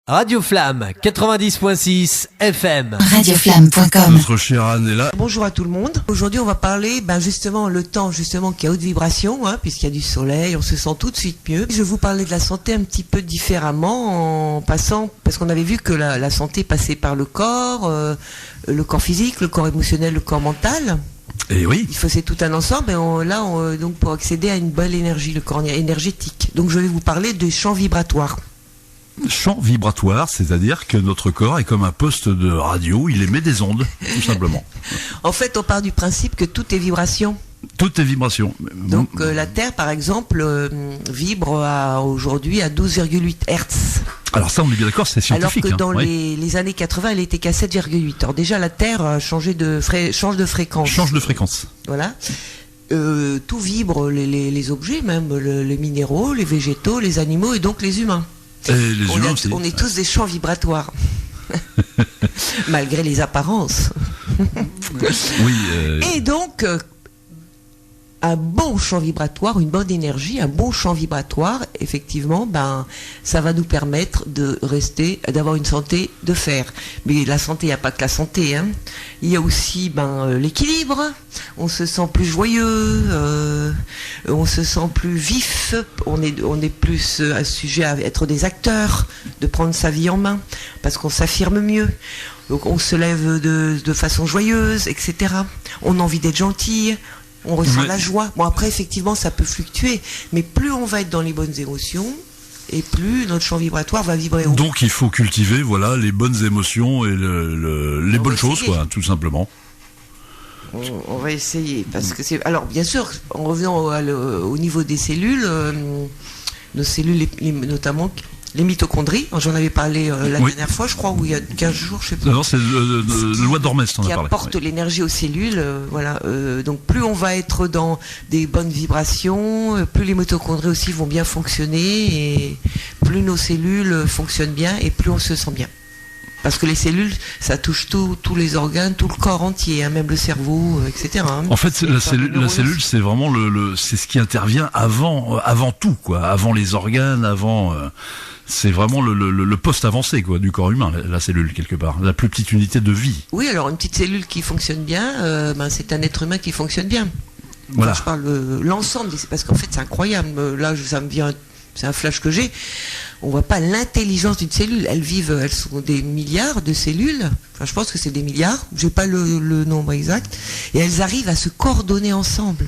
Radio Flamme 90.6 FM. Radioflamme.com. Notre chère Anne est là. Bonjour à tout le monde. Aujourd'hui, on va parler, justement, le temps, justement, qui est à haute vibration, puisqu'il y a du soleil, on se sent tout de suite mieux. Je vais vous parler de la santé un petit peu différemment, en passant, parce qu'on avait vu que la santé passait par le corps physique, le corps émotionnel, le corps mental. Et oui. Il faisait tout un ensemble, et donc, pour accéder à une belle énergie, le corps énergétique. Donc, je vais vous parler des champs vibratoires. Champ vibratoire, c'est-à-dire que notre corps est comme un poste de radio, il émet des ondes, tout simplement. En fait, on part du principe que tout est vibration. Tout est vibration. Donc la Terre, par exemple, vibre aujourd'hui à 12,8 Hertz. Alors ça, on est bien d'accord, c'est scientifique. Alors que dans les années 80, elle était qu'à 7,8. Alors déjà, la Terre a change de fréquence. Change de fréquence. Voilà. Tout vibre, les objets, même les minéraux, les végétaux, les animaux et donc les humains. Et les humains aussi. On est tous des champs vibratoires. Malgré les apparences. Oui. Et donc, un bon champ vibratoire, une bonne énergie, un bon champ vibratoire, effectivement, ça va nous permettre d'avoir une santé de fer. Mais la santé, il n'y a pas que la santé, Il y a aussi l'équilibre. On se sent plus joyeux, on se sent plus vif, on est plus sujet à être des acteurs, de prendre sa vie en main, parce qu'on s'affirme mieux. Donc on se lève de façon joyeuse, etc. On a envie d'être gentil. On ressent la joie. Bon, après, effectivement, ça peut fluctuer. Mais plus on va être dans les bonnes émotions, et plus notre champ vibratoire va vibrer haut. Donc, il faut cultiver, les bonnes émotions et les bonnes choses, tout simplement. On va essayer. Parce que alors, bien sûr, en revenant au niveau des cellules, nos cellules, notamment les mitochondries, j'en avais parlé la dernière fois, je crois, ou il y a 15 jours, je sais pas. Non, c'est le loi d'Hormèse, t'en as parlé. Qui apporte l'énergie aux cellules, donc plus on va être dans des bonnes vibrations, plus les mitochondries aussi vont bien fonctionner, et plus nos cellules fonctionnent bien, et plus on se sent bien. Parce que les cellules, ça touche tous les organes, tout le corps entier, même le cerveau, etc. En fait, la cellule, c'est vraiment c'est ce qui intervient avant tout, avant les organes, c'est vraiment le poste avancé, du corps humain, la cellule, quelque part, la plus petite unité de vie. Oui, alors une petite cellule qui fonctionne bien, c'est un être humain qui fonctionne bien. Voilà. Je parle l'ensemble, parce qu'en fait, c'est incroyable. Là, ça me vient, c'est un flash que j'ai. On voit pas l'intelligence d'une cellule. Elles sont des milliards de cellules. Enfin, je pense que c'est des milliards. J'ai pas le nombre exact. Et elles arrivent à se coordonner ensemble,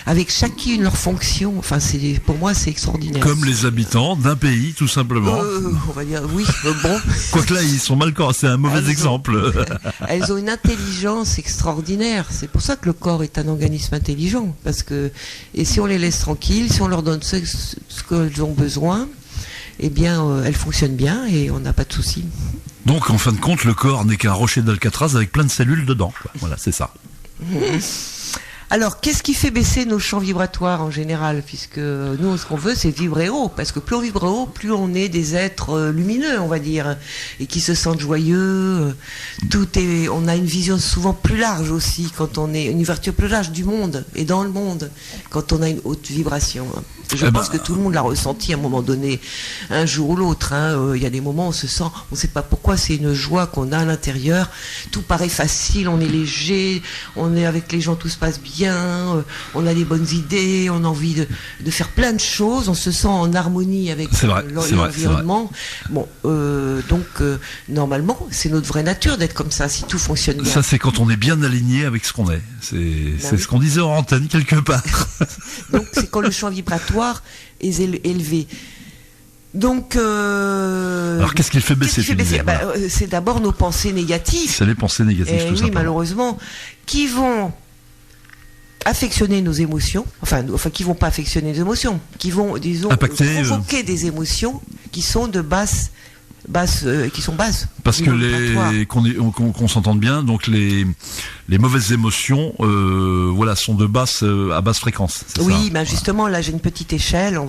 avec chacune leur fonction. Enfin, pour moi, c'est extraordinaire. Comme les habitants d'un pays, tout simplement. On va dire oui. Bon. Quoique là, ils sont mal corps. C'est un mauvais exemple. Elles ont une intelligence extraordinaire. C'est pour ça que le corps est un organisme intelligent. Et si on les laisse tranquilles, si on leur donne ce qu'elles ont besoin, eh bien, elles fonctionnent bien et on n'a pas de soucis. Donc, en fin de compte, le corps n'est qu'un rocher d'Alcatraz avec plein de cellules dedans. Voilà, c'est ça. Alors, qu'est-ce qui fait baisser nos champs vibratoires en général? Puisque nous, ce qu'on veut, c'est vibrer haut. Parce que plus on vibre haut, plus on est des êtres lumineux, on va dire, et qui se sentent joyeux. On a une vision souvent plus large aussi, une ouverture plus large du monde et dans le monde, quand on a une haute vibration. Je pense que tout le monde l'a ressenti à un moment donné, un jour ou l'autre. Il y a des moments où on se sent, on ne sait pas pourquoi, c'est une joie qu'on a à l'intérieur. Tout paraît facile, on est léger, on est avec les gens, tout se passe bien, on a des bonnes idées, on a envie de faire plein de choses, on se sent en harmonie avec l'environnement. Bon, donc normalement, c'est notre vraie nature d'être comme ça, si tout fonctionne bien. Ça, c'est quand on est bien aligné avec ce qu'on est. C'est ce qu'on disait en antenne quelque part. Donc, c'est quand le champ vibratoire est élevé. Donc, alors qu'est-ce qui fait baisser, c'est d'abord nos pensées négatives. C'est les pensées négatives, tout simplement. Oui, malheureusement, qui vont affectionner nos émotions, enfin qui vont pas affectionner nos émotions, qui vont, disons, provoquer des émotions qui sont de basse qui sont basses. Parce que qu'on s'entende bien, donc les mauvaises émotions, sont de à basse fréquence. Oui, justement, là j'ai une petite échelle.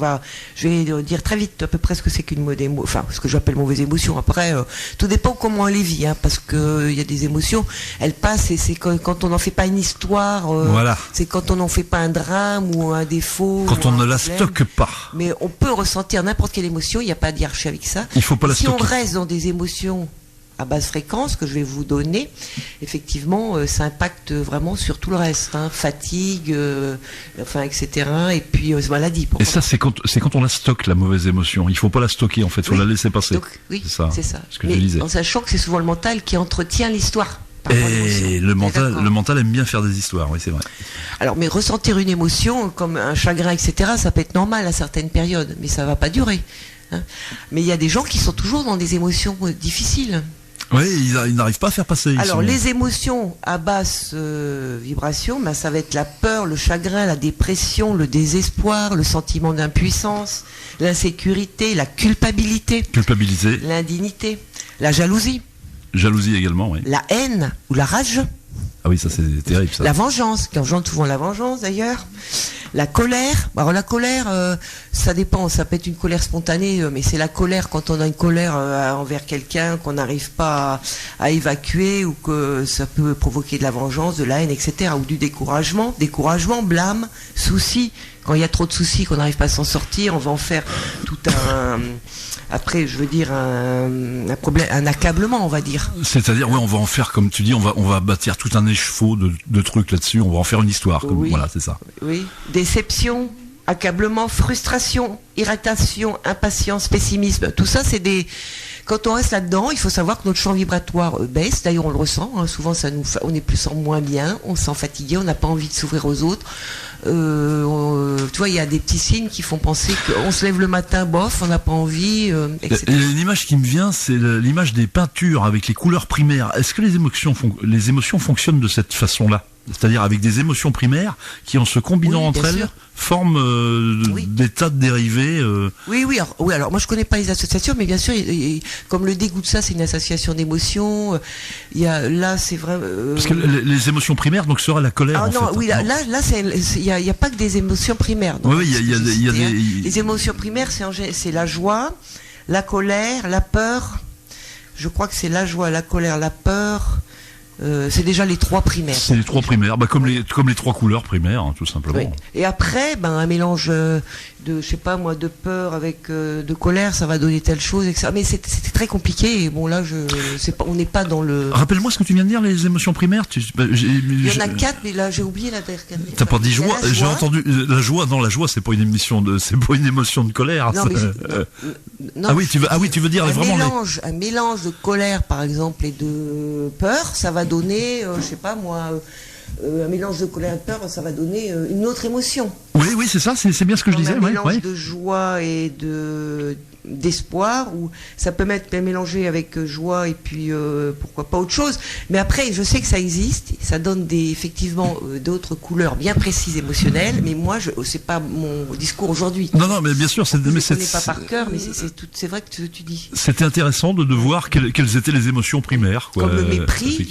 Je vais dire très vite à peu près ce que c'est qu'une ce que j'appelle mauvaise émotion. Après, tout dépend comment on les vit, parce que il y a des émotions, elles passent et c'est quand on n'en fait pas une histoire. C'est quand on n'en fait pas un drame ou un défaut. Quand on ne la stocke pas. Mais on peut ressentir n'importe quelle émotion. Il n'y a pas de hiérarchie avec ça. Il faut pas la stocker. reste dans des émotions à basse fréquence que je vais vous donner, effectivement, ça impacte vraiment sur tout le reste, hein, fatigue, etc. Et puis maladie. Et ça, c'est quand on la stocke, la mauvaise émotion. Il faut pas la stocker, en fait, faut la laisser passer. Donc, oui, c'est ça. Ce que je disais. En sachant que c'est souvent le mental qui entretient l'histoire. Et le mental aime bien faire des histoires, oui, c'est vrai. Alors, mais ressentir une émotion, comme un chagrin, etc., ça peut être normal à certaines périodes, mais ça va pas durer. Hein. Mais il y a des gens qui sont toujours dans des émotions difficiles. Oui, ils n'arrivent pas à faire passer. Alors, les émotions à basse vibration, ça va être la peur, le chagrin, la dépression, le désespoir, le sentiment d'impuissance, l'insécurité, la culpabilité, l'indignité, la jalousie. Jalousie également, oui. La haine ou la rage. Ah oui, ça c'est terrible, ça. La vengeance, qui engendre souvent la vengeance d'ailleurs. La colère. Alors la colère, ça dépend, ça peut être une colère spontanée, mais c'est la colère quand on a une colère envers quelqu'un qu'on n'arrive pas à évacuer, ou que ça peut provoquer de la vengeance, de la haine, etc. Ou du découragement, blâme, souci. Quand il y a trop de soucis, qu'on n'arrive pas à s'en sortir, on va en faire tout un... Après, je veux dire, un problème, un accablement, on va dire. C'est-à-dire, oui, on va en faire, comme tu dis, on va bâtir tout un écheveau de trucs là-dessus, on va en faire une histoire. Comme, oui. Voilà, c'est ça. Oui. Déception, accablement, frustration, irritation, impatience, pessimisme. Tout ça, c'est des... Quand on reste là-dedans, il faut savoir que notre champ vibratoire baisse. D'ailleurs, on le ressent. Hein. Souvent, on est plus en moins bien, on se sent fatigué, on n'a pas envie de s'ouvrir aux autres. Tu vois, il y a des petits signes qui font penser qu'on se lève le matin, bof, on n'a pas envie, etc. L'image qui me vient, c'est l'image des peintures avec les couleurs primaires. Est-ce que les émotions fonctionnent de cette façon-là ? C'est-à-dire avec des émotions primaires qui, en se combinant entre elles, forment des tas de dérivés. Oui. Alors moi je connais pas les associations, mais bien sûr, comme le dégoût de ça, c'est une association d'émotions. Là, c'est vrai. Parce que les émotions primaires, donc, sera la colère. Ah non, oui, là, il y a pas que des émotions primaires. Oui, il y a des. Les émotions primaires, c'est la joie, la colère, la peur. Je crois que c'est la joie, la colère, la peur. C'est déjà les trois primaires. C'est les trois primaires, comme les trois couleurs primaires, hein, tout simplement. Oui. Et après, un mélange de, je sais pas moi, de peur avec de colère, ça va donner telle chose, etc. Mais c'était très compliqué. Et bon, là, on n'est pas dans le. Rappelle-moi ce que tu viens de dire, les émotions primaires. Il y en a 4, mais là, j'ai oublié la dernière. T'as pas dit joie. J'ai entendu la joie. Non, la joie, c'est pas une émotion de colère. Non, non, ah oui, tu veux dire vraiment un mélange de colère, par exemple, et de peur, ça va donner, je sais pas moi, un mélange de colère et de peur, ça va donner une autre émotion. Oui, c'est ça, c'est bien ce que je disais. Un mélange de joie et d'espoir, ou ça peut être mélangé avec joie et puis pourquoi pas autre chose. Mais après, je sais que ça existe, ça donne effectivement d'autres couleurs bien précises émotionnelles. Mais moi, c'est pas mon discours aujourd'hui. Non, mais bien sûr, je ne connais pas par cœur, mais c'est vrai que tu dis. C'était intéressant de voir quelles étaient les émotions primaires. Quoi. Comme le mépris,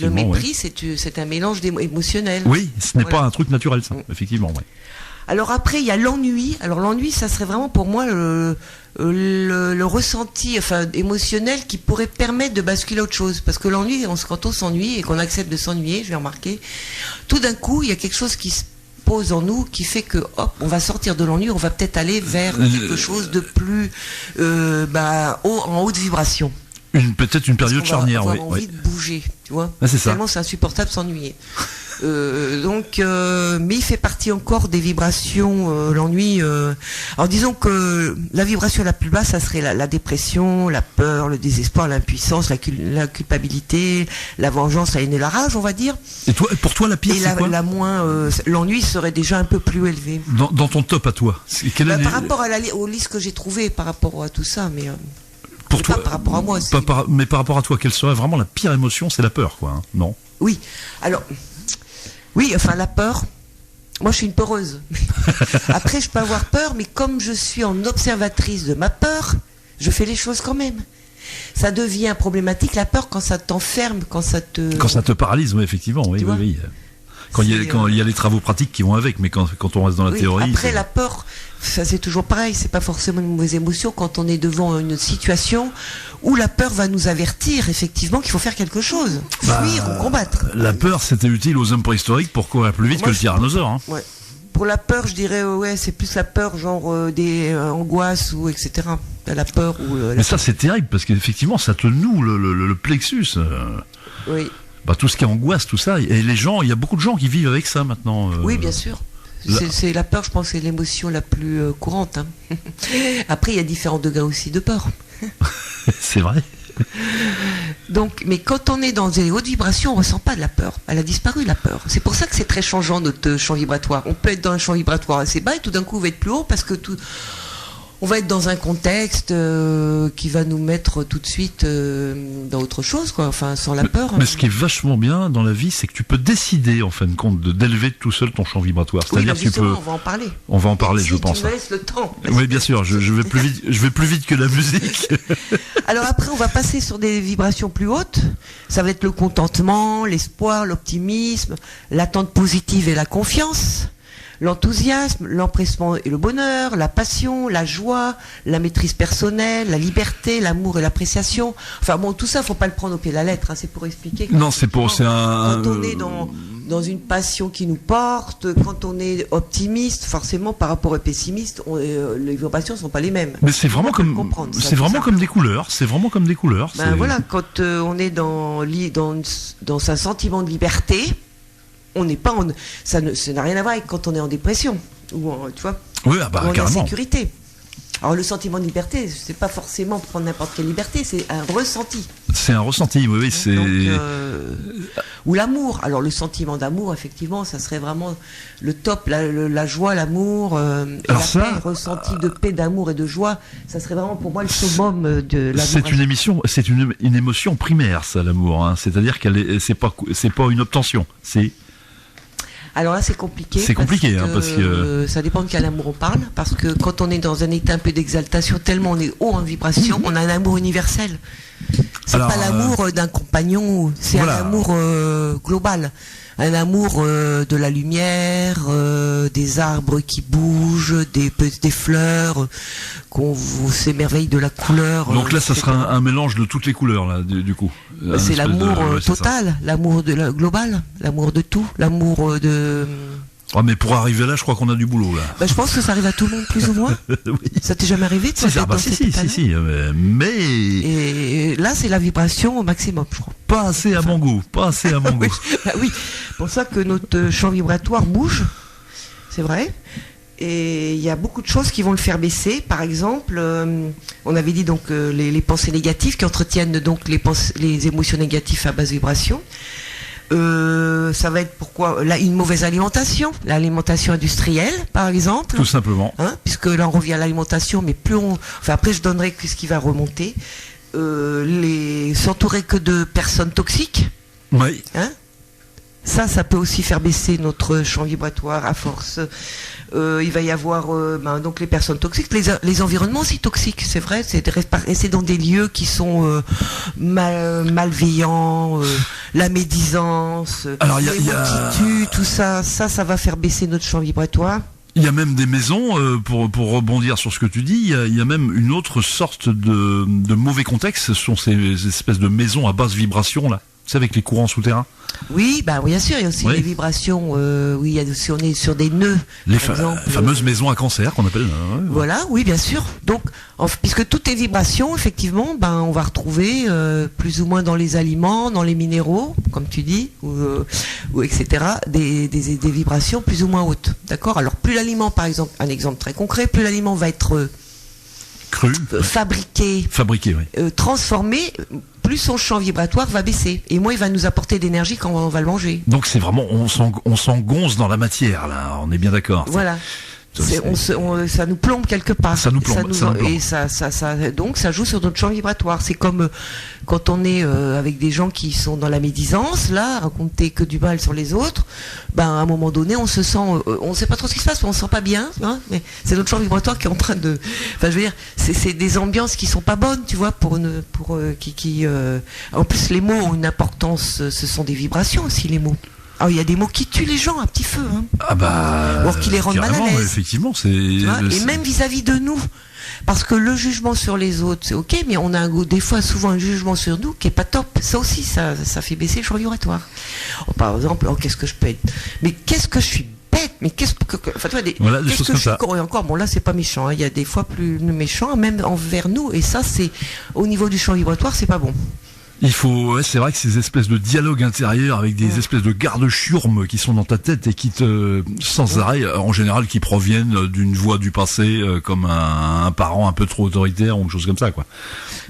c'est un mélange émotionnel. Oui, ce n'est pas un truc naturel, ça. Effectivement, oui. Alors après, il y a l'ennui. Alors l'ennui, ça serait vraiment pour moi le ressenti, émotionnel, qui pourrait permettre de basculer à autre chose. Parce que l'ennui, quand on s'ennuie et qu'on accepte de s'ennuyer, je vais remarquer, tout d'un coup, il y a quelque chose qui se pose en nous, qui fait que, hop, on va sortir de l'ennui, on va peut-être aller vers quelque chose de plus en haute vibration. Peut-être une période charnière, oui. On va avoir envie de bouger, tu vois. Ah, c'est tellement c'est insupportable de s'ennuyer. Mais il fait partie encore des vibrations, l'ennui. Alors disons que la vibration la plus basse, ça serait la dépression, la peur, le désespoir, l'impuissance, la culpabilité, la vengeance, la haine et la rage, on va dire. Et pour toi, la pire, c'est quoi ? L'ennui serait déjà un peu plus élevé. Dans ton top à toi, par rapport aux listes que j'ai trouvées, par rapport à tout ça, mais. Pour toi, par rapport à moi. Mais par rapport à toi, quelle serait vraiment la pire émotion ? C'est la peur, quoi. Hein, non ? Oui. Alors. Oui, la peur. Moi, je suis une peureuse. Après, je peux avoir peur, mais comme je suis en observatrice de ma peur, je fais les choses quand même. Ça devient problématique, la peur, quand ça t'enferme, quand ça te paralyse, oui, effectivement, oui. Quand il y a les travaux pratiques qui vont avec, mais quand on reste dans la théorie. Après, la peur, ça c'est toujours pareil, c'est pas forcément une mauvaise émotion quand on est devant une situation où la peur va nous avertir effectivement qu'il faut faire quelque chose, fuir ou combattre. La peur, c'était utile aux hommes préhistoriques pour courir plus vite que le tyrannosaure. Hein. Ouais. Pour la peur, je dirais, c'est plus la peur, genre des angoisses ou etc. la peur ou Mais ça, c'est terrible, parce qu'effectivement, ça te noue le plexus. Oui. Tout ce qui est angoisse, tout ça. Et les gens, il y a beaucoup de gens qui vivent avec ça maintenant. Oui, bien sûr. C'est la peur, je pense, c'est l'émotion la plus courante. Hein. Après, il y a différents degrés aussi de peur. C'est vrai. Donc, mais quand on est dans des hautes vibrations, on ne ressent pas de la peur. Elle a disparu, la peur. C'est pour ça que c'est très changeant, notre champ vibratoire. On peut être dans un champ vibratoire assez bas et tout d'un coup, on va être plus haut parce que on va être dans un contexte qui va nous mettre tout de suite dans autre chose, quoi. Enfin, sans la peur. Mais ce qui est vachement bien dans la vie, c'est que tu peux décider, en fin de compte, d'élever tout seul ton champ vibratoire. C'est-à-dire que tu peux. On va en parler. On va en parler, je pense. Tu me laisses le temps. Oui, bien sûr. Je vais plus vite. Je vais plus vite que la musique. Alors après, on va passer sur des vibrations plus hautes. Ça va être le contentement, l'espoir, l'optimisme, l'attente positive et la confiance. L'enthousiasme, l'empressement et le bonheur, la passion, la joie, la maîtrise personnelle, la liberté, l'amour et l'appréciation. Enfin bon, tout ça, faut pas le prendre au pied de la lettre. Hein, c'est pour expliquer. Non, c'est quand on est dans une passion qui nous porte, quand on est optimiste, forcément par rapport au pessimiste, les vibrations sont pas les mêmes. Mais c'est vraiment comme des couleurs. C'est vraiment comme des couleurs. Ben voilà, quand on est dans un sentiment de liberté. On n'est pas ça n'a rien à voir avec quand on est en dépression ou tu vois, oui, ou en carrément. insécurité. Alors le sentiment de liberté, c'est pas forcément prendre n'importe quelle liberté, c'est un ressenti. C'est un ressenti, oui, c'est. Donc, ou l'amour. Alors le sentiment d'amour, effectivement, ça serait vraiment le top, la joie, l'amour, paix, ressenti de paix, d'amour et de joie. Ça serait vraiment pour moi le summum de l'amour. C'est une émotion primaire, ça, l'amour. Hein. C'est-à-dire c'est pas une obtention. C'est. Alors là, c'est compliqué. C'est compliqué, parce que ça dépend de quel amour on parle. Parce que quand on est dans un état un peu d'exaltation, tellement on est haut en vibration, on a un amour universel. C'est pas l'amour d'un compagnon, c'est un amour global. Un amour de la lumière, des arbres qui bougent, des fleurs, qu'on s'émerveille de la couleur. Donc là, ça sera un mélange de toutes les couleurs, là, du coup. C'est l'amour total, l'amour global, l'amour de tout, l'amour de. Oh, mais pour arriver là, je crois qu'on a du boulot là. Je pense que ça arrive à tout le monde plus ou moins. Oui. Ça t'est jamais arrivé de si, mais. Et là, c'est la vibration au maximum, je crois. Pas assez à mon goût, pas assez à mon goût. Oui, c'est pour ça que notre champ vibratoire bouge, c'est vrai. Et il y a beaucoup de choses qui vont le faire baisser. Par exemple, on avait dit donc les pensées négatives qui entretiennent donc les émotions négatives à basse vibration. Ça va être une mauvaise alimentation, l'alimentation industrielle par exemple. Tout simplement. Hein, puisque là on revient à l'alimentation, mais après je donnerai ce qui va remonter. S'entourer que de personnes toxiques. Oui. Hein, ça peut aussi faire baisser notre champ vibratoire à force. Il va y avoir donc les personnes toxiques, les environnements aussi toxiques, c'est vrai, c'est rester dans des lieux qui sont malveillants, la médisance, les mots qui tuent, tout ça va faire baisser notre champ vibratoire. Il y a même des maisons, pour rebondir sur ce que tu dis, il y a même une autre sorte de mauvais contexte, ce sont ces espèces de maisons à basse vibration là. C'est avec les courants souterrains. Oui, bien sûr, il y a aussi les vibrations. Oui, il y a aussi, on est sur des nœuds. Les fameuses maisons à cancer qu'on appelle. Voilà, oui, bien sûr. Donc, puisque toutes les vibrations, effectivement, on va retrouver plus ou moins dans les aliments, dans les minéraux, comme tu dis, ou etc. Des vibrations plus ou moins hautes. D'accord. Alors, plus l'aliment, par exemple, un exemple très concret, plus l'aliment va être cru, fabriqué, oui. Transformé, plus son champ vibratoire va baisser et moins il va nous apporter d'énergie quand on va le manger. Donc c'est vraiment on s'engonce dans la matière là, on est bien d'accord. Voilà. Ça nous plombe quelque part. Ça nous plombe. Et donc ça joue sur notre champ vibratoire. C'est comme quand on est avec des gens qui sont dans la médisance, là, raconter que du mal sur les autres. À un moment donné, on se sent, on sait pas trop ce qui se passe, mais on se sent pas bien. Hein, mais c'est notre champ vibratoire qui est en train de. Enfin, je veux dire, c'est des ambiances qui sont pas bonnes, tu vois, En plus, les mots ont une importance. Ce sont des vibrations aussi, les mots. Il y a des mots qui tuent les gens à petit feu. Hein. Ou qui les rendent mal à l'aise. Effectivement, et même vis-à-vis de nous. Parce que le jugement sur les autres, c'est ok, mais on a des fois souvent un jugement sur nous qui est pas top. Ça aussi, ça fait baisser le champ vibratoire. Par exemple, qu'est-ce que je peux être. Mais qu'est-ce que je suis bête. Mais qu'est-ce que, enfin, toi, Voilà, des qu'est-ce choses que comme je suis ça. con- et encore, bon là c'est pas méchant, hein, il y a des fois plus méchant, même envers nous, et ça c'est au niveau du champ vibratoire, c'est pas bon. Il faut, ouais, c'est vrai que ces espèces de dialogues intérieurs avec des espèces de garde-chiourmes qui sont dans ta tête et qui te, sans arrêt, en général, qui proviennent d'une voix du passé, comme un parent un peu trop autoritaire ou quelque chose comme ça, quoi.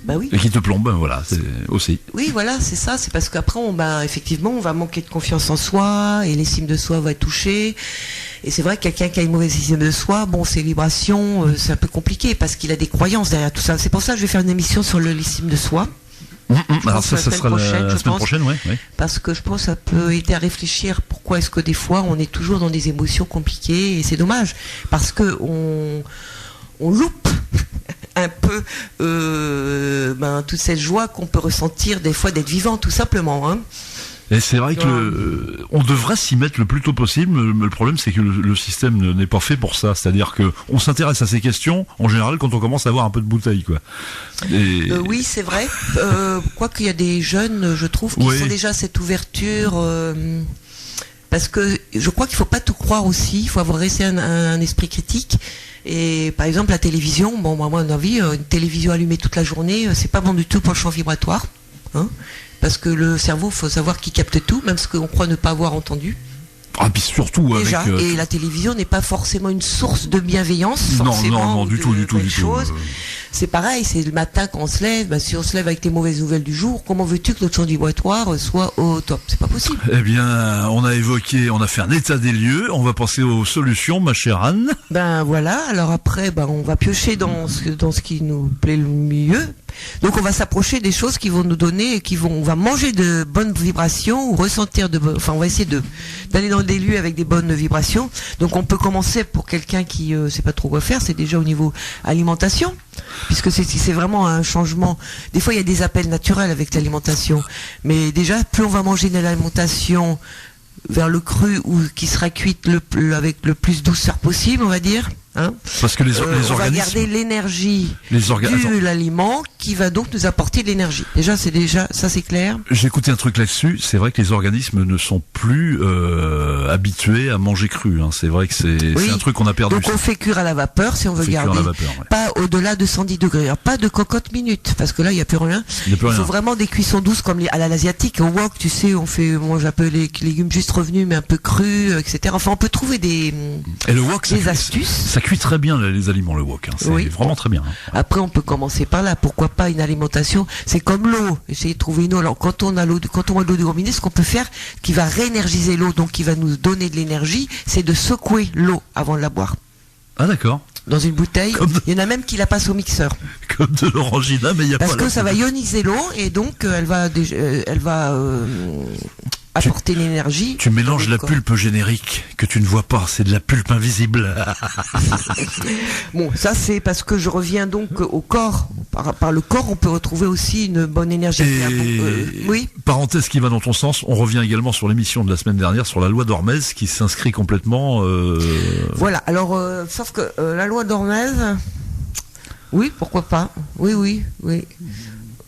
Bah oui. Et qui te plombe, voilà, c'est aussi. Oui, voilà, c'est ça. C'est parce qu'après, effectivement, on va manquer de confiance en soi et l'estime de soi va être touchée. Et c'est vrai que quelqu'un qui a une mauvaise estime de soi, bon, ses vibrations, c'est un peu compliqué parce qu'il a des croyances derrière tout ça. C'est pour ça que je vais faire une émission sur l'estime de soi. Alors ça la sera la semaine prochaine, ouais. Parce que je pense que ça peut aider à réfléchir pourquoi est-ce que des fois on est toujours dans des émotions compliquées et c'est dommage parce que on loupe un peu toute cette joie qu'on peut ressentir des fois d'être vivant tout simplement, hein. Et c'est vrai que on devrait s'y mettre le plus tôt possible, mais le problème c'est que le système n'est pas fait pour ça. C'est-à-dire que on s'intéresse à ces questions en général quand on commence à avoir un peu de bouteille, quoi. Et... oui, c'est vrai. Quoique il y a des jeunes, je trouve, qui ont déjà cette ouverture. Parce que je crois qu'il faut pas tout croire aussi. Il faut avoir resté un esprit critique. Et par exemple la télévision, bon, moi, à mon avis, une télévision allumée toute la journée, c'est pas bon du tout pour le champ vibratoire, hein. Parce que le cerveau, faut savoir qu'il capte tout, même ce qu'on croit ne pas avoir entendu. Ah, puis surtout déjà, avec... et la télévision n'est pas forcément une source de bienveillance, forcément. Non, du tout. C'est pareil, c'est le matin quand on se lève, si on se lève avec les mauvaises nouvelles du jour, comment veux-tu que notre champ vibratoire soit au top? C'est pas possible. Eh bien, on a fait un état des lieux, on va passer aux solutions, ma chère Anne. Ben voilà, alors après, on va piocher dans ce qui nous plaît le mieux. Donc on va s'approcher des choses qui vont nous donner, on va manger de bonnes vibrations ou ressentir on va essayer d'aller dans des lieux avec des bonnes vibrations. Donc on peut commencer pour quelqu'un qui sait pas trop quoi faire, c'est déjà au niveau alimentation, puisque c'est vraiment un changement. Des fois il y a des appels naturels avec l'alimentation, mais déjà plus on va manger de l'alimentation vers le cru ou qui sera cuite avec le plus douceur possible, on va dire. Hein, parce que les organismes, on va garder l'énergie de l'aliment qui va donc nous apporter de l'énergie. Déjà, ça c'est clair. J'ai écouté un truc là-dessus. C'est vrai que les organismes ne sont plus habitués à manger cru. Hein. C'est vrai que c'est un truc qu'on a perdu. Donc on fait cuire à la vapeur si on veut garder. Pas au-delà de 110 degrés. Alors, pas de cocotte minute parce que là il n'y a plus rien. Il faut vraiment des cuissons douces comme à l'asiatique. Au wok, tu sais, moi j'appelle les légumes juste revenus mais un peu crus, etc. Enfin, on peut trouver des astuces. Ça cuit très bien les aliments, le wok. Hein. C'est vraiment très bien. Hein. Après, on peut commencer par là. Pourquoi pas une alimentation? C'est comme l'eau. Essayer de trouver une eau. Alors, quand on boit de l'eau de robinet, ce qu'on peut faire, qui va réénergiser l'eau, donc qui va nous donner de l'énergie, c'est de secouer l'eau avant de la boire. Ah, d'accord. Dans une bouteille. Il y en a même qui la passent au mixeur. Comme de l'orangina, mais il y a pas. Parce que ça va ioniser l'eau et donc elle va apporter l'énergie. Tu mélanges la pulpe générique que tu ne vois pas, c'est de la pulpe invisible. Bon, ça c'est parce que je reviens donc au corps. Par le corps, on peut retrouver aussi une bonne énergie. Oui. Parenthèse qui va dans ton sens, on revient également sur l'émission de la semaine dernière sur la loi d'Hormèse qui s'inscrit complètement... Voilà, alors, sauf que la loi d'Hormèse, oui, pourquoi pas. Oui.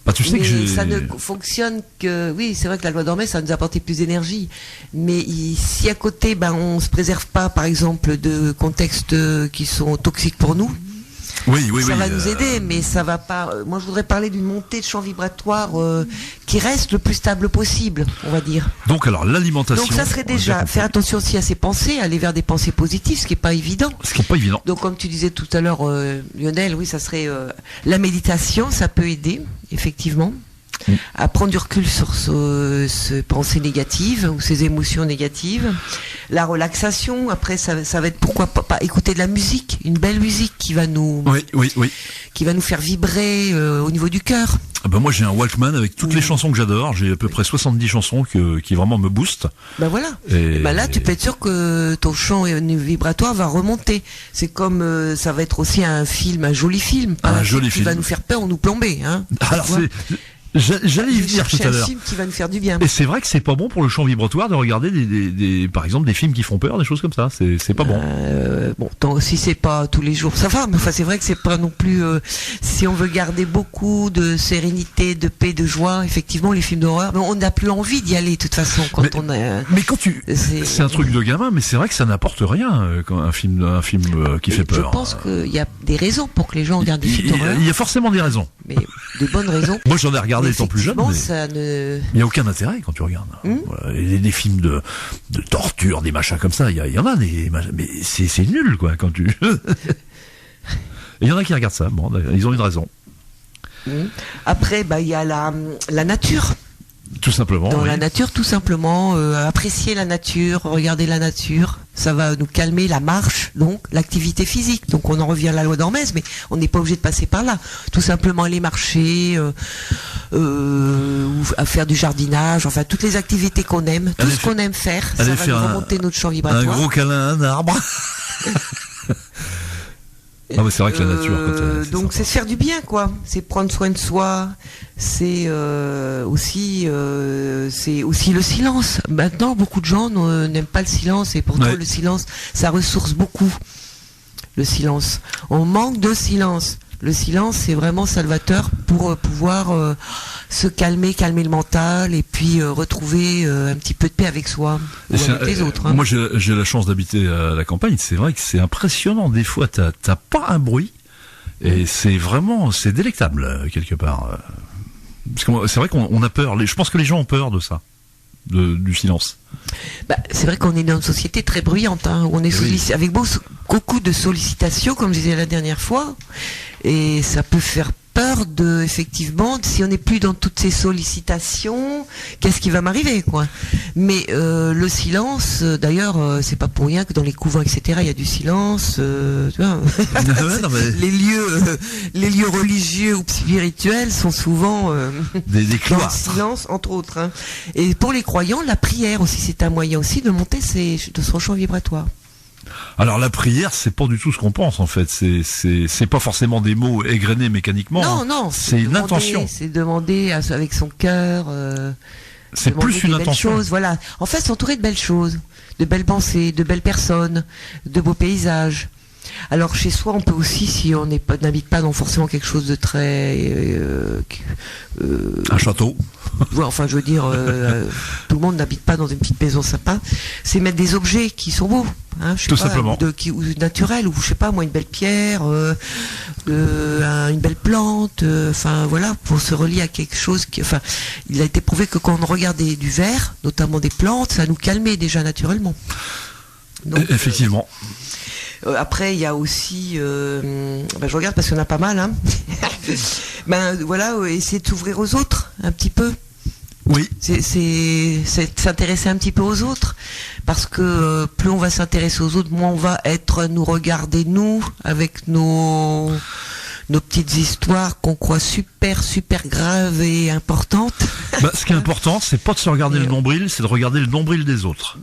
Bah, tu sais que ça ne fonctionne que... Oui, c'est vrai que la loi d'Hormèse, ça va nous apporter plus d'énergie. Mais si à côté, on se préserve pas, par exemple, de contextes qui sont toxiques pour nous, ça va nous aider, mais ça va pas... Moi, je voudrais parler d'une montée de champ vibratoire qui reste le plus stable possible, on va dire. Donc, alors, l'alimentation... Donc, ça serait déjà faire attention aussi à ses pensées, aller vers des pensées positives, ce qui est pas évident. Donc, comme tu disais tout à l'heure, Lionel, oui, ça serait... la méditation, ça peut aider, effectivement. À prendre du recul sur ces pensées négatives ou ces émotions négatives. La relaxation, après ça va être pourquoi pas écouter de la musique, une belle musique qui va nous qui va nous faire vibrer au niveau du cœur. Moi j'ai un Walkman avec toutes les chansons que j'adore, j'ai à peu près 70 chansons qui vraiment me boostent. Voilà. Et là tu peux être sûr que ton champ vibratoire va remonter. C'est comme ça va être aussi un joli film, qui va nous faire peur ou nous plomber, hein. Alors J'allais y Je vais venir tout chercher à un l'heure. film qui va nous faire du bien. Et c'est vrai que c'est pas bon pour le champ vibratoire de regarder par exemple des films qui font peur, des choses comme ça. C'est pas bon. Bon, si c'est pas tous les jours, ça va. Mais enfin, c'est vrai que c'est pas non plus. Si on veut garder beaucoup de sérénité, de paix, de joie, effectivement, les films d'horreur, on n'a plus envie d'y aller de toute façon quand on a. Mais quand c'est un truc de gamin, mais c'est vrai que ça n'apporte rien quand un film qui fait peur. Je pense qu'il y a des raisons pour que les gens regardent des films d'horreur. Il y a forcément des raisons. Mais de bonnes raisons. Moi, j'en ai regardé étant plus jeune. Mais Ça ne... il n'y a aucun intérêt quand tu regardes. Voilà. Et des films de torture, des machins comme ça, il y en a des machins, mais c'est nul quoi quand tu. Et il y en a qui regardent ça. Bon, ils ont une raison. Après, il y a la nature. Tout simplement. Dans la nature, tout simplement, apprécier la nature, regarder la nature, ça va nous calmer. La marche, donc l'activité physique. Donc on en revient à la loi d'Hormèse, mais on n'est pas obligé de passer par là. Tout simplement aller marcher, ou à faire du jardinage, enfin toutes les activités qu'on aime, tout ce qu'on aime faire, ça va nous remonter notre champ vibratoire. Un gros câlin à un arbre. Ah, mais c'est vrai que la nature. Donc c'est se faire du bien, quoi. C'est prendre soin de soi. C'est aussi le silence. Maintenant, beaucoup de gens n'aiment pas le silence, et pourtant le silence, ça ressource beaucoup. Le silence. On manque de silence. Le silence, c'est vraiment salvateur pour pouvoir se calmer le mental, et puis retrouver un petit peu de paix avec soi ou avec les autres. Moi, j'ai la chance d'habiter à la campagne. C'est vrai que c'est impressionnant. Des fois, t'as pas un bruit, et c'est délectable quelque part. Parce que c'est vrai qu'on a peur. Je pense que les gens ont peur de ça, du silence. C'est vrai qu'on est dans une société très bruyante, où on est avec beaucoup de sollicitations, comme je disais la dernière fois, et ça peut faire peur effectivement, si on n'est plus dans toutes ces sollicitations, qu'est-ce qui va m'arriver, quoi. Mais le silence, d'ailleurs, c'est pas pour rien que dans les couvents, etc., il y a du silence. Tu vois les lieux religieux ou spirituels sont souvent des dans le silence, entre autres. Et pour les croyants, la prière aussi, c'est un moyen aussi de monter de son champ vibratoire. Alors la prière, c'est pas du tout ce qu'on pense en fait. C'est pas forcément des mots égrenés mécaniquement. Non, c'est une intention. C'est demander avec son cœur. C'est plus une intention. Choses, voilà. En fait, s'entourer de belles choses, de belles pensées, de belles personnes, de beaux paysages. Alors chez soi, on peut aussi, si on n'habite pas dans forcément quelque chose de très un château. Ouais, enfin, je veux dire, tout le monde n'habite pas dans une petite maison sympa. C'est mettre des objets qui sont beaux, tout simplement, ou naturels, ou je sais pas moi, une belle pierre, une belle plante, enfin voilà, pour se relier à quelque chose il a été prouvé que quand on regardait du verre, notamment des plantes, ça nous calmait déjà naturellement. Donc, effectivement. Après, il y a aussi, je regarde parce qu'il y en a pas mal, voilà, essayer de s'ouvrir aux autres un petit peu. Oui. C'est s'intéresser un petit peu aux autres, parce que plus on va s'intéresser aux autres, moins on va nous regarder nous avec nos petites histoires qu'on croit super graves et importantes. Ce qui est important, c'est pas de se regarder le nombril, c'est de regarder le nombril des autres.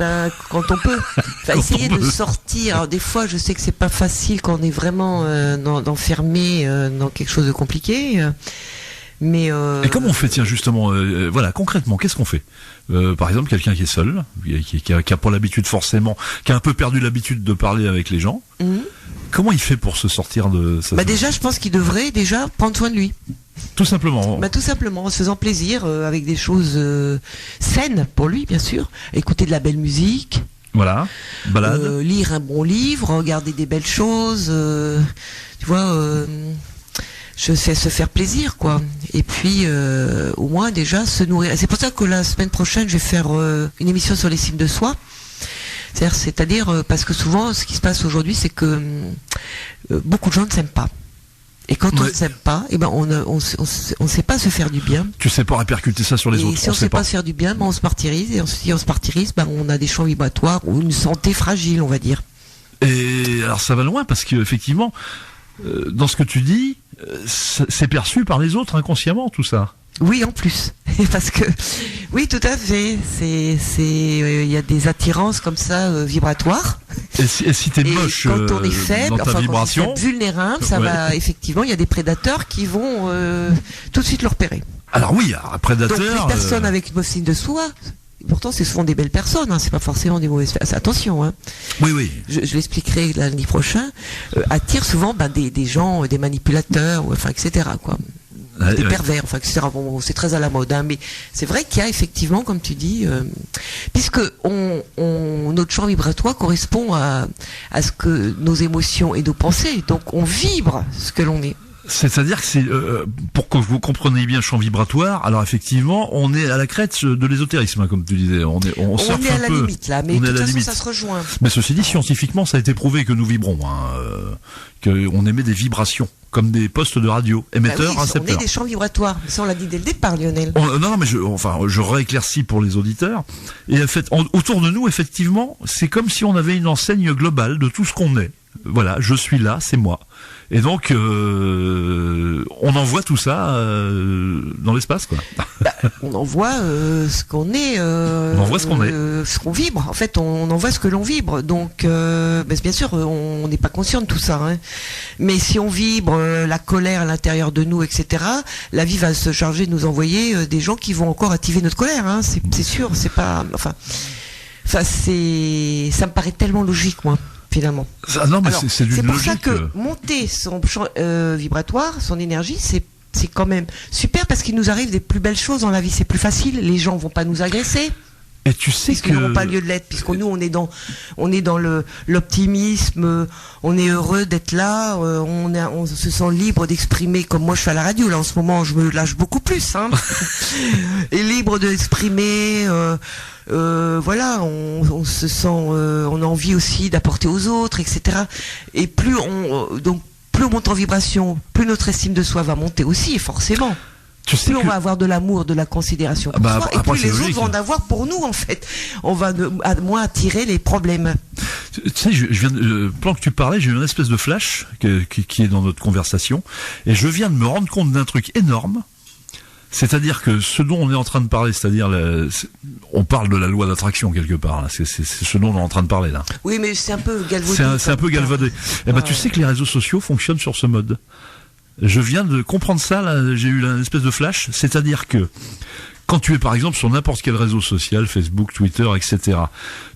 Quand on peut. Essayer de sortir. Alors des fois, je sais que c'est pas facile quand on est vraiment d'enfermer dans quelque chose de compliqué. Mais et comment on fait, tiens, justement, voilà, concrètement, qu'est-ce qu'on fait? Par exemple, quelqu'un qui est seul, qui a pas l'habitude forcément, qui a un peu perdu l'habitude de parler avec les gens. Comment il fait pour se sortir de ça? Déjà, je pense qu'il devrait déjà prendre soin de lui. Tout simplement. Tout simplement, en se faisant plaisir, avec des choses saines pour lui, bien sûr. Écouter de la belle musique. Voilà. Balade. Lire un bon livre, regarder des belles choses. Tu vois, se faire plaisir, quoi. Et puis, au moins, déjà, se nourrir. C'est pour ça que la semaine prochaine, je vais faire une émission sur les signes de soi. C'est-à-dire, parce que souvent, ce qui se passe aujourd'hui, c'est que beaucoup de gens ne s'aiment pas. Et quand on ne s'aime pas, on ne sait pas se faire du bien. Tu sais pas répercuter ça sur les autres. Et si on ne sait pas se faire du bien, on se martyrise. Et si on se martyrise, on a des champs vibratoires ou une santé fragile, on va dire. Et alors ça va loin, parce que effectivement, dans ce que tu dis, c'est perçu par les autres inconsciemment, tout ça. Oui, en plus, parce que oui, tout à fait. Il y a des attirances comme ça vibratoires. Et si t'es moche quand on est faible, dans ta vibration, quand on est vulnérable, ça va effectivement. Il y a des prédateurs qui vont tout de suite le repérer. Alors oui, un prédateur. Donc les personnes avec une mauvaise estime de soi. Pourtant, ce sont des belles personnes, hein, c'est pas forcément des mauvaises personnes. Attention, hein. Oui. Je l'expliquerai lundi prochain. Attirent souvent des gens, des manipulateurs, enfin, etc. quoi. Des pervers, enfin, etc. Bon, c'est très à la mode, hein, mais c'est vrai qu'il y a effectivement, comme tu dis, puisque notre champ vibratoire correspond à ce que nos émotions et nos pensées. Donc, on vibre ce que l'on est. C'est-à-dire que c'est pour que vous compreniez bien le champ vibratoire. Alors effectivement, on est à la crête de l'ésotérisme, hein, comme tu disais. On surfe est à un la peu. limite là, mais de toute façon, ça se rejoint. Mais ceci dit, scientifiquement, ça a été prouvé que nous vibrons, qu'on émet des vibrations, comme des postes de radio, émetteurs, récepteurs. On est des champs vibratoires. Ça, on l'a dit dès le départ, Lionel. Non, mais je rééclaircis pour les auditeurs. Et en fait, autour de nous, effectivement, c'est comme si on avait une enseigne globale de tout ce qu'on est. Voilà, je suis là, c'est moi. Et donc, on envoie tout ça dans l'espace, quoi. On envoie ce qu'on est. On envoie ce qu'on est. Ce qu'on vibre. En fait, on envoie ce que l'on vibre. Donc, bien sûr, on n'est pas conscient de tout ça. Hein. Mais si on vibre la colère à l'intérieur de nous, etc., la vie va se charger de nous envoyer des gens qui vont encore activer notre colère. Hein. C'est sûr. C'est pas. Enfin, ça me paraît tellement logique, moi. Finalement. Non, mais c'est d'une logique. C'est pour ça que monter son champ vibratoire, son énergie, c'est quand même super parce qu'il nous arrive des plus belles choses dans la vie. C'est plus facile. Les gens vont pas nous agresser. Et tu sais puisqu'ils n'auront pas lieu de l'être, puisque nous on est dans l'optimisme, on est heureux d'être là, on se sent libre d'exprimer comme moi je fais à la radio là en ce moment, je me lâche beaucoup plus, hein, et libre d'exprimer. Voilà, on se sent, on a envie aussi d'apporter aux autres, etc. Et plus on monte en vibration, plus notre estime de soi va monter aussi, forcément. Plus on va avoir de l'amour, de la considération pour soi, et plus les autres vont en avoir pour nous, en fait. On va moins attirer les problèmes. Tu sais, pendant que tu parlais, j'ai eu une espèce de flash qui est dans notre conversation, et je viens de me rendre compte d'un truc énorme. C'est-à-dire que ce dont on est en train de parler, c'est-à-dire on parle de la loi d'attraction quelque part, là. C'est ce dont on est en train de parler là. Oui, mais c'est un peu galvaudé. C'est un peu galvaudé. Eh ben, tu sais que les réseaux sociaux fonctionnent sur ce mode. Je viens de comprendre ça, là, j'ai eu une espèce de flash, c'est-à-dire que quand tu es par exemple sur n'importe quel réseau social, Facebook, Twitter, etc.,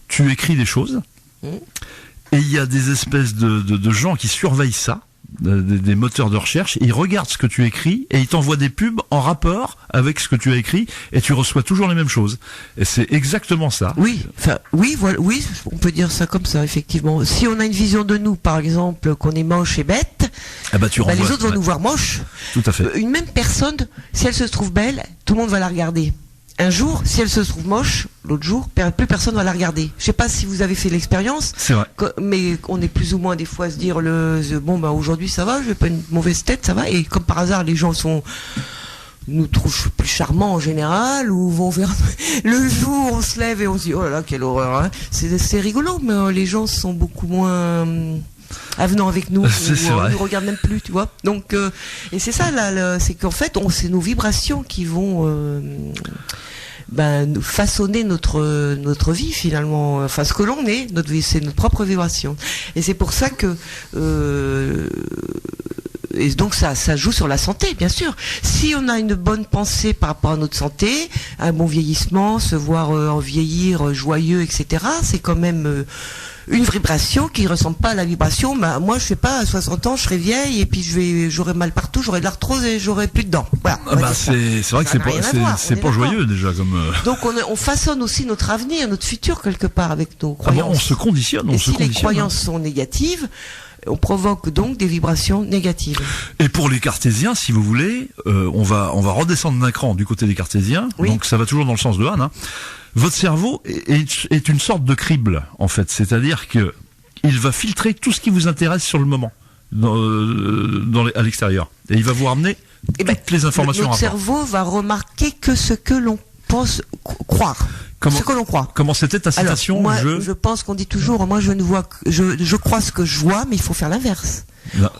tu écris des choses, et il y a des espèces de gens qui surveillent ça, des moteurs de recherche, ils regardent ce que tu écris et ils t'envoient des pubs en rapport avec ce que tu as écrit et tu reçois toujours les mêmes choses. Et c'est exactement ça. Oui, voilà, on peut dire ça comme ça, effectivement. Si on a une vision de nous, par exemple, qu'on est moche et bête, les autres vont nous voir moche. Tout à fait. Une même personne, si elle se trouve belle, tout le monde va la regarder. Un jour, si elle se trouve moche, l'autre jour, plus personne va la regarder. Je sais pas si vous avez fait l'expérience. C'est vrai. Mais on est plus ou moins des fois à se dire aujourd'hui ça va, j'ai pas une mauvaise tête, ça va. Et comme par hasard, les gens nous trouvent plus charmants en général, ou vont vers le jour, on se lève et on se dit oh là là, quelle horreur. Hein. C'est rigolo, mais les gens sont beaucoup moins avenants avec nous, on nous regarde même plus, tu vois. Donc et c'est ça là, c'est qu'en fait c'est nos vibrations qui vont nous façonner notre vie finalement, enfin ce que l'on est, notre vie, c'est notre propre vibration. Et c'est pour ça que et donc ça joue sur la santé, bien sûr. Si on a une bonne pensée par rapport à notre santé, un bon vieillissement, se voir en vieillir joyeux, etc., c'est quand même une vibration qui ressemble pas à la vibration. Moi, je sais pas, à 60 ans, je serai vieille et puis j'aurai mal partout, j'aurai de l'arthrose et j'aurai plus de dents. Voilà. C'est vrai que c'est pas joyeux déjà comme. Donc on façonne aussi notre avenir, notre futur quelque part avec nos croyances. On se conditionne. Les croyances sont négatives, on provoque donc des vibrations négatives. Et pour les cartésiens, si vous voulez, on va redescendre d'un cran du côté des cartésiens. Oui. Donc ça va toujours dans le sens de Anne. Hein. Votre cerveau est une sorte de crible, en fait. C'est-à-dire que il va filtrer tout ce qui vous intéresse sur le moment, à l'extérieur. Et il va vous ramener toutes les informations. Notre cerveau va remarquer que ce que l'on pense croire. ce que l'on croit. Comment c'était ta citation? Alors, moi, je pense qu'on dit toujours, moi je ne vois que, je crois ce que je vois, mais il faut faire l'inverse.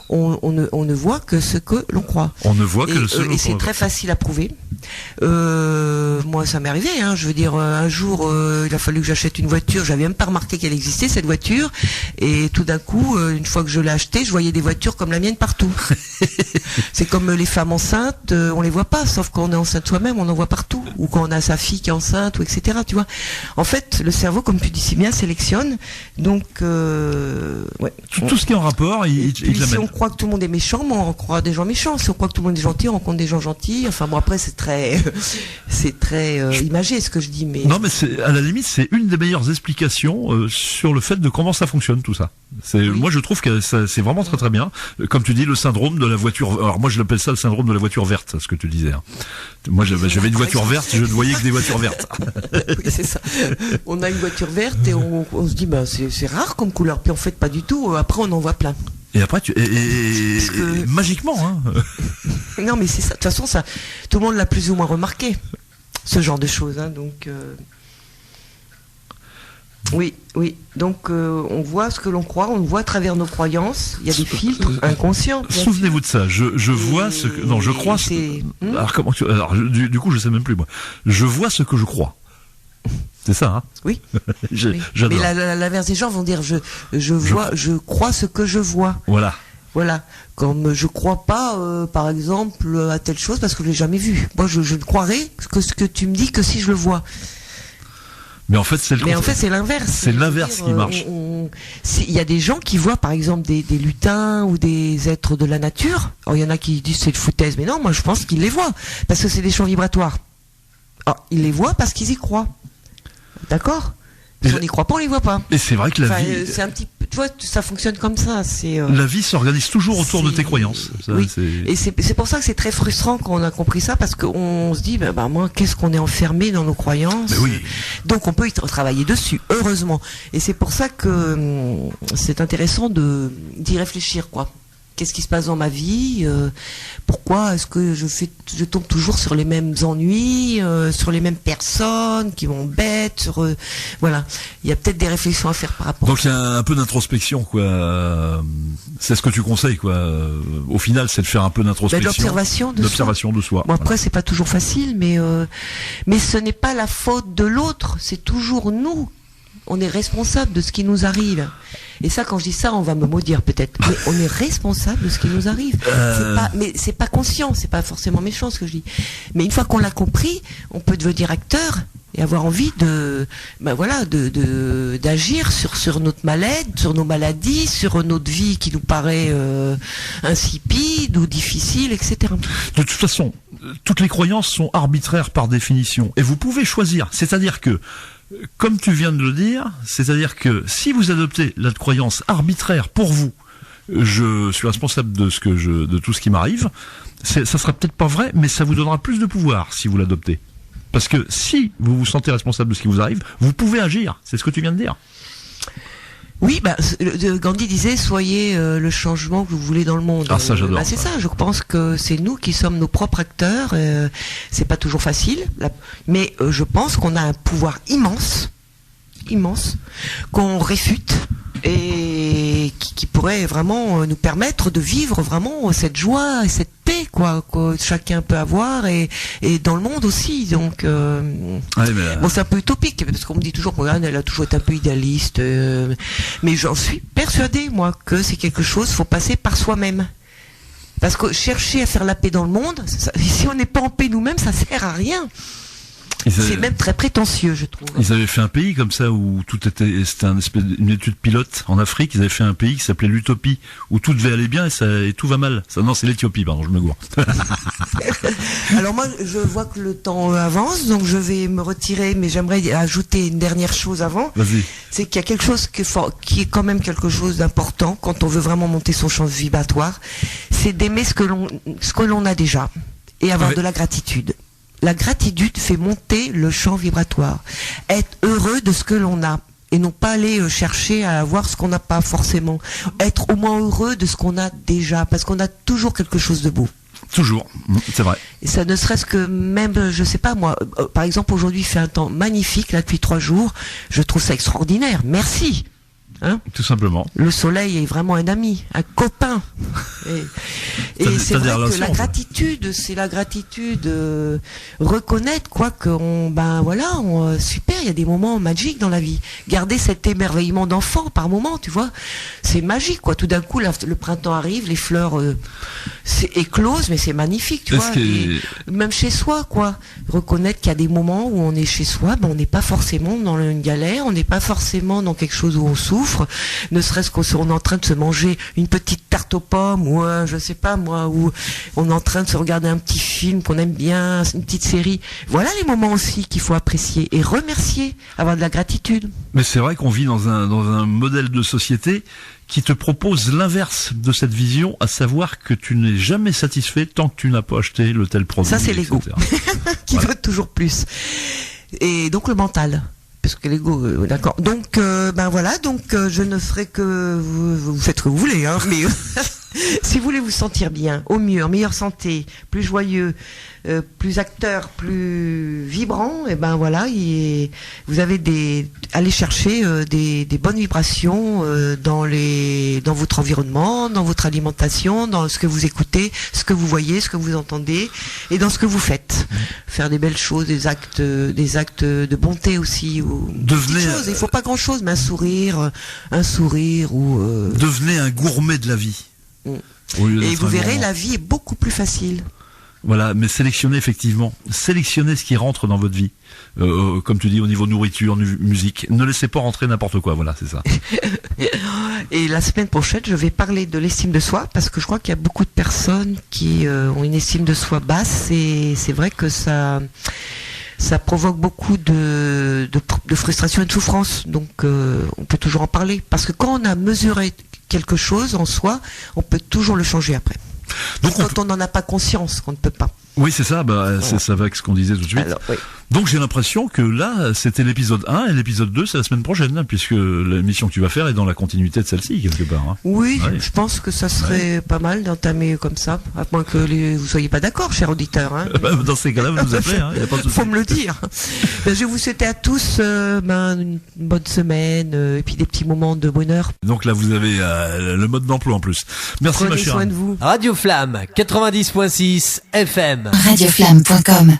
On ne voit que ce que l'on croit. On ne voit que ce que l'on croit. Et c'est très facile à prouver. Moi, ça m'est arrivé. Je veux dire, un jour, il a fallu que j'achète une voiture. J'avais même pas remarqué qu'elle existait, cette voiture. Et tout d'un coup, une fois que je l'ai achetée, je voyais des voitures comme la mienne partout. C'est comme les femmes enceintes, on les voit pas. Sauf quand on est enceinte soi-même, on en voit partout. Ou quand on a sa fille qui est enceinte, ou etc. Tu vois. En fait, le cerveau, comme tu dis si bien, sélectionne. Donc, ouais. Tout ce qui est en rapport, si on croit que tout le monde est méchant, on croit des gens méchants. Si on croit que tout le monde est gentil, on rencontre des gens gentils. Enfin bon, après c'est très imagé ce que je dis, mais non, mais à la limite c'est une des meilleures explications sur le fait de comment ça fonctionne tout ça. Moi je trouve que c'est vraiment très très bien. Comme tu dis, le syndrome de la voiture. Alors moi je l'appelle ça le syndrome de la voiture verte, ce que tu disais. Moi j'avais une voiture verte, je ne voyais que des voitures vertes. Oui, c'est ça. On a une voiture verte et on se dit c'est rare comme couleur. Puis en fait pas du tout. Après on en voit plein. Et après, magiquement, Non, mais c'est ça. De toute façon, ça, tout le monde l'a plus ou moins remarqué, ce genre de choses. Donc, oui. Donc, on voit ce que l'on croit, on voit à travers nos croyances. Il y a des filtres inconscients. Souvenez-vous de ça. Je vois ce que. Non, je crois. Alors comment du coup, je sais même plus moi. Je vois ce que je crois. C'est ça, hein? Oui. J'adore. Mais l'inverse des gens vont dire je crois ce que je vois. Voilà. Comme je crois pas, par exemple, à telle chose parce que je l'ai jamais vu. Moi, je ne croirais que ce que tu me dis que si je le vois. Mais en fait, c'est l'inverse. C'est l'inverse qui marche. Il y a des gens qui voient, par exemple, des lutins ou des êtres de la nature. Alors, il y en a qui disent c'est de foutaise, mais non, moi, je pense qu'ils les voient parce que c'est des champs vibratoires. Alors, ils les voient parce qu'ils y croient. D'accord. Si on n'y croit pas, on les voit pas. Et c'est vrai que la vie, c'est un petit peu, tu vois, ça fonctionne comme ça. La vie s'organise toujours autour de tes croyances. Ça, oui. Et c'est pour ça que c'est très frustrant quand on a compris ça, parce qu'on se dit, moi, qu'est-ce qu'on est enfermé dans nos croyances. Oui. Donc on peut y travailler dessus, heureusement. Et c'est pour ça que c'est intéressant d'y réfléchir, quoi. Qu'est-ce qui se passe dans ma vie? Pourquoi est-ce que je tombe toujours sur les mêmes ennuis, sur les mêmes personnes qui m'embêtent? Voilà, il y a peut-être des réflexions à faire par rapport. Donc il y a un peu d'introspection, quoi. C'est ce que tu conseilles, quoi. Au final, c'est de faire un peu d'introspection, d'observation de soi. Bon, après, c'est pas toujours facile, mais ce n'est pas la faute de l'autre, c'est toujours nous. On est responsable de ce qui nous arrive. Et ça, quand je dis ça, on va me maudire peut-être. Mais on est responsable de ce qui nous arrive. Mais c'est pas conscient, c'est pas forcément méchant ce que je dis. Mais une fois qu'on l'a compris, on peut devenir acteur et avoir envie d'agir sur notre mal-être, sur nos maladies, sur notre vie qui nous paraît insipide ou difficile, etc. De toute façon, toutes les croyances sont arbitraires par définition. Et vous pouvez choisir. C'est-à-dire que comme tu viens de le dire, c'est-à-dire que si vous adoptez la croyance arbitraire pour vous, je suis responsable de tout ce qui m'arrive, ça sera peut-être pas vrai, mais ça vous donnera plus de pouvoir si vous l'adoptez. Parce que si vous vous sentez responsable de ce qui vous arrive, vous pouvez agir. C'est ce que tu viens de dire. Oui, Gandhi disait soyez le changement que vous voulez dans le monde. Ah, ça j'adore. C'est ça. Je pense que c'est nous qui sommes nos propres acteurs. C'est pas toujours facile, mais je pense qu'on a un pouvoir immense, qu'on réfute et qui pourrait vraiment nous permettre de vivre vraiment cette joie et cette paix, quoi, que chacun peut avoir et dans le monde aussi. Donc bon, c'est un peu utopique parce qu'on me dit toujours qu'Anne, elle a toujours été un peu idéaliste, mais j'en suis persuadée, moi, que c'est quelque chose, faut passer par soi-même. Parce que chercher à faire la paix dans le monde, si on n'est pas en paix nous-mêmes, ça sert à rien. C'est même très prétentieux, je trouve. Ils avaient fait un pays comme ça où c'était une étude pilote en Afrique. Ils avaient fait un pays qui s'appelait l'Utopie, où tout devait aller bien et tout va mal. Non, c'est l'Éthiopie, pardon, je me gourre. Alors moi, je vois que le temps avance, donc je vais me retirer, mais j'aimerais ajouter une dernière chose avant. Vas-y. C'est qu'il y a quelque chose qui est quand même quelque chose d'important quand on veut vraiment monter son champ vibratoire, c'est d'aimer ce que l'on a déjà et avoir de la gratitude. La gratitude fait monter le champ vibratoire. Être heureux de ce que l'on a et non pas aller chercher à avoir ce qu'on n'a pas forcément. Être au moins heureux de ce qu'on a déjà, parce qu'on a toujours quelque chose de beau. Toujours, c'est vrai. Et ça ne serait-ce que même, je sais pas moi, par exemple aujourd'hui il fait un temps magnifique là depuis 3 jours, je trouve ça extraordinaire, merci. Hein, tout simplement. Le soleil est vraiment un ami, un copain. Et c'est vrai que la gratitude, c'est la gratitude, reconnaître quoi qu'on, super, il y a des moments magiques dans la vie. Garder cet émerveillement d'enfant par moment, tu vois, c'est magique quoi. Tout d'un coup, le printemps arrive, les fleurs éclosent, mais c'est magnifique, tu vois. Et même chez soi, quoi. Reconnaître qu'il y a des moments où on est chez soi, on n'est pas forcément dans une galère, on n'est pas forcément dans quelque chose où on souffre. Ne serait-ce qu'on est en train de se manger une petite tarte aux pommes ou je sais pas moi, ou on est en train de se regarder un petit film qu'on aime bien, une petite série. Voilà les moments aussi qu'il faut apprécier et remercier, avoir de la gratitude. Mais c'est vrai qu'on vit dans un modèle de société qui te propose l'inverse de cette vision, à savoir que tu n'es jamais satisfait tant que tu n'as pas acheté le tel produit. Ça c'est l'ego qui veut toujours plus. Et donc le mental. Parce que l'ego, d'accord. Donc, je ne ferai que vous faites ce que vous voulez, hein. Mais si vous voulez vous sentir bien, au mieux, en meilleure santé, plus joyeux, plus acteur, plus vibrant, et vous avez allez chercher des bonnes vibrations dans votre environnement, dans votre alimentation, dans ce que vous écoutez, ce que vous voyez, ce que vous entendez, et dans ce que vous faites. Faire des belles choses, des actes de bonté aussi. Devenez, il faut pas grand chose, mais un sourire ou. Devenez un gourmet de la vie. Et vous verrez, la vie est beaucoup plus facile. Voilà, mais sélectionnez ce qui rentre dans votre vie. Comme tu dis, au niveau nourriture, musique. Ne laissez pas rentrer n'importe quoi, voilà, c'est ça. Et la semaine prochaine, je vais parler de l'estime de soi, parce que je crois qu'il y a beaucoup de personnes qui ont une estime de soi basse, et c'est vrai que ça provoque beaucoup de frustration et de souffrance. Donc on peut toujours en parler, parce que quand on a mesuré quelque chose en soi, on peut toujours le changer après. Donc quand on n'en a pas conscience, qu'on ne peut pas. Oui, c'est ça, ça va avec ce qu'on disait tout de suite. Alors, oui. Donc j'ai l'impression que là, c'était l'épisode 1 et l'épisode 2, c'est la semaine prochaine, hein, puisque l'émission que tu vas faire est dans la continuité de celle-ci, quelque part. Hein. Oui, ouais. Je pense que ça serait pas mal d'entamer comme ça, à moins que vous soyez pas d'accord, cher auditeur. Hein. Dans ces cas-là, vous nous appelez, hein, y a pas de souci. Faut me le dire. Je vais vous souhaiter à tous une bonne semaine, et puis des petits moments de bonheur. Donc là, vous avez le mode d'emploi en plus. Merci, Prenez soin de vous. Radio Flamme 90.6 FM. Radioflamme.com